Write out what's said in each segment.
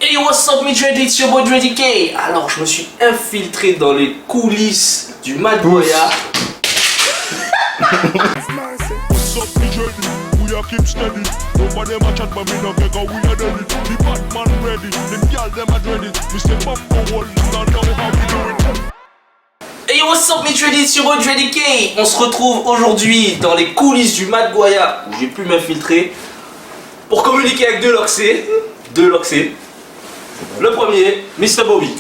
Hey, what's up, me Dreddy, it's your boy Dreddy K. Alors, je me suis infiltré dans les coulisses du Mad Goya. Hey, what's up, me Dreddy, it's your boy Dreddy K. On se retrouve aujourd'hui dans les coulisses du Mad Goya où j'ai pu m'infiltrer pour communiquer avec deux Loxé. Le premier, Mr. Bobby.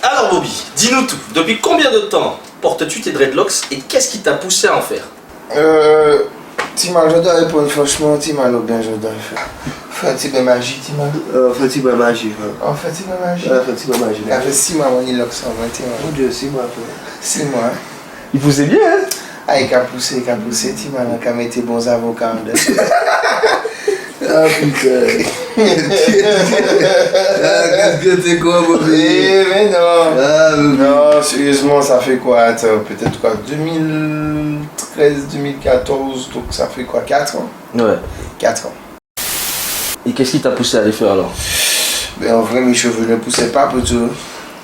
Alors Bobby, dis-nous tout. Depuis combien de temps portes-tu tes dreadlocks et qu'est-ce qui t'a poussé à en faire? Timal, je dois répondre franchement, Timal, ou bien je dois faire. Fatigue magie, Timal. Fatigue magie. Oh, fatigue magie. Fatigue magie. Ça fait 6 mois mon locks en 21. Mon Dieu, 6 mois. 6 mois. Il poussait bien, hein? Ah, il a poussé, Timal, il a mis des bons avocats en deux. Ah putain. Qu'est-ce que t'es quoi, Bobby? Mais non. Ah, Bobby. Non, sérieusement, ça fait quoi? Attends, peut-être quoi? 2013, 2014, donc ça fait quoi? 4 ans? Ouais. 4 ans. Et qu'est-ce qui t'a poussé à les faire alors? Mais en vrai, mes cheveux ne poussaient pas, plutôt.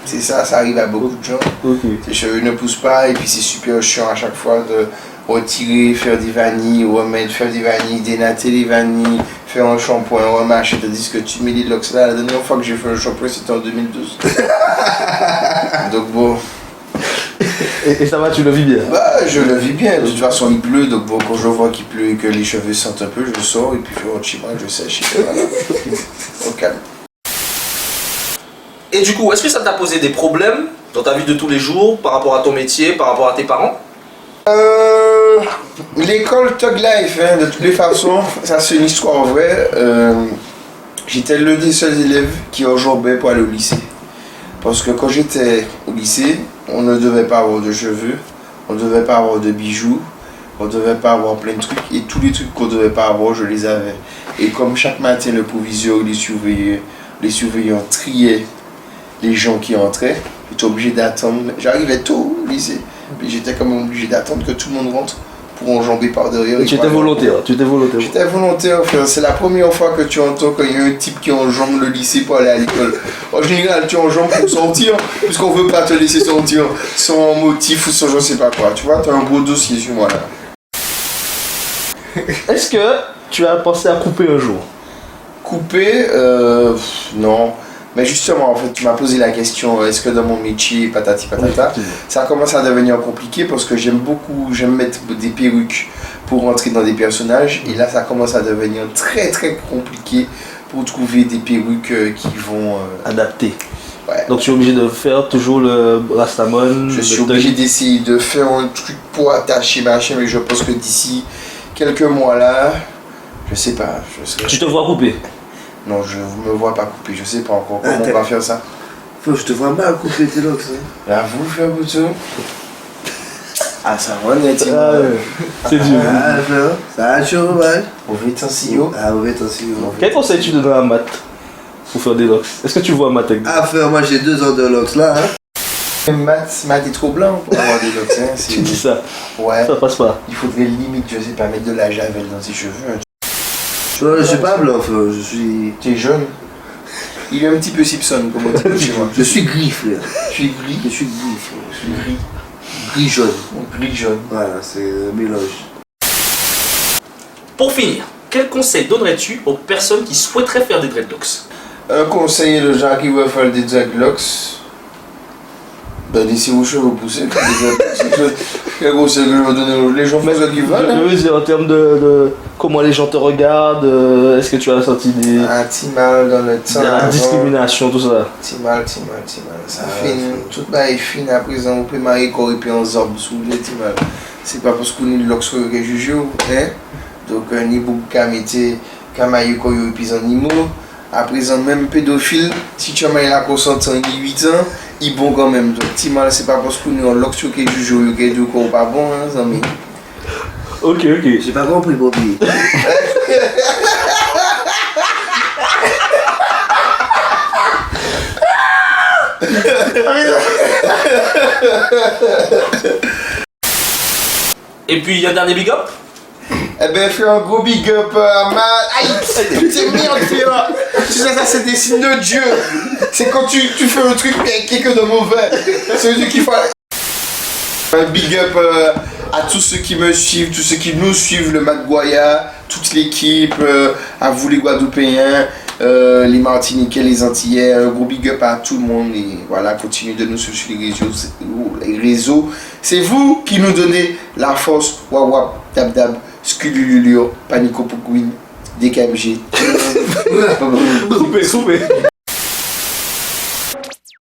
C'est ça, ça arrive à beaucoup de gens. Ok. Tes cheveux ne poussent pas et puis c'est super chiant à chaque fois de retirer, faire des vanilles, remettre, faire des vanilles, dénater les vanilles, faire un shampoing, remarcher, tandis que tu mets les locks là. La dernière fois que j'ai fait un shampoing c'était en 2012. Donc bon. Et ça va, tu le vis bien? Bah je le vis bien, de toute façon il pleut, donc bon quand je vois qu'il pleut et que les cheveux sentent un peu, je sors et puis je rentre chez moi, je sèche et voilà. Au calme. Et du coup, est-ce que ça t'a posé des problèmes dans ta vie de tous les jours, par rapport à ton métier, par rapport à tes parents? L'école Thug Life, hein, de toutes les façons, ça c'est une histoire vraie. J'étais l'un des seuls élèves qui enjambait pour aller au lycée. Parce que quand j'étais au lycée, on ne devait pas avoir de cheveux, on ne devait pas avoir de bijoux, on ne devait pas avoir plein de trucs. Et tous les trucs qu'on ne devait pas avoir, je les avais. Et comme chaque matin, le proviseur, les surveillants triaient les gens qui entraient, j'étais obligé d'attendre. J'arrivais tôt au lycée, mais j'étais quand même obligé d'attendre que tout le monde rentre pour enjamber par derrière. Tu étais volontaire, J'étais volontaire, frère. C'est la première fois que tu entends qu'il y a un type qui enjambe le lycée pour aller à l'école. En général, tu enjambes pour sortir, puisqu'on veut pas te laisser sortir sans motif ou sans je sais pas quoi. Tu vois, tu as un gros dossier sur moi là. Est-ce que tu as pensé à couper un jour? Couper, non. Mais justement, en fait, tu m'as posé la question, est-ce que dans mon métier, patati patata, ça commence à devenir compliqué parce que j'aime mettre des perruques pour rentrer dans des personnages. Et là, ça commence à devenir très très compliqué pour trouver des perruques qui vont... Adapté. Ouais. Donc tu es obligé de faire toujours le Rastamon. Je suis obligé d'essayer de faire un truc pour attacher machin, mais je pense que d'ici quelques mois là, je sais pas. Tu te vois couper? Non, je ne me vois pas couper, je sais pas encore comment on va faire ça. Faut, je te vois mal couper tes locks. Là, vous faire tout. Ah, ça va, net, C'est dur. Ah, frère, ça a chaud, ouais. Mauvais tensio. Ah, ouais, attention. Quel conseil tu donnes à Matt pour faire des locks? Est-ce que tu vois Matt avec... Ah, frère, moi j'ai 2 ans de locks là, hein. Matt est trop blanc pour avoir des locks, hein. Tu dis ça? Ouais. Ça passe pas. Il faudrait limite, je sais pas, mettre de la javel dans ses cheveux. Hein. Tu vois, je suis pas blanc, frère, je suis... T'es jeune. Il est un petit peu Simpson, comme on dit chez moi. Je suis gris, frère. Je suis gris. Je suis gris, frère. Je suis gris. Gris jaune. Gris jaune. Voilà, c'est un mélange. Pour finir, quel conseil donnerais-tu aux personnes qui souhaiteraient faire des dreadlocks? Un conseil de gens qui veulent faire des dreadlocks. Ben, laissez vos cheveux pousser. Quel conseil que je vais donner aux les gens font ce qu'ils veulent. Je veux dire en termes de comment les gens te regardent, est-ce que tu as senti des... Un petit mal dans le temps. de la discrimination, tout ça? Petit mal. Ça fine, tout là est fine à présent, on peut marier quand et puis on zorbe sous le petit mal. C'est pas parce qu'on est de l'ox que je joue, hein? Donc, ni beaucoup qu'à mettre, qu'à marier quand et puis en nimo. À présent, même pédophile, si tu as marié la consentant, il 8 ans, il est bon quand même. Donc, petit mal, c'est pas parce qu'on est en l'ox que je joue, que du coup, pas bon, hein, amis. Ok. J'ai pas compris, Bobby. Et puis, il y a un dernier big up? Eh ben, fais un gros big up à ma. Aïe! Putain, merde, frère! Tu sais, ça, c'est des signes de Dieu! C'est quand tu fais un truc avec quelqu'un de mauvais. Ça veut dire qu'il faut. Un big up à tous ceux qui me suivent, tous ceux qui nous suivent, le Maguaya, toute l'équipe, à vous les Guadeloupéens, les Martiniquais, les Antillais, un gros big up à tout le monde et voilà, continuez de nous suivre sur les réseaux. C'est vous qui nous donnez la force, wawap, dab dab, sculululio, panico pouquin, DKMG. Coupé.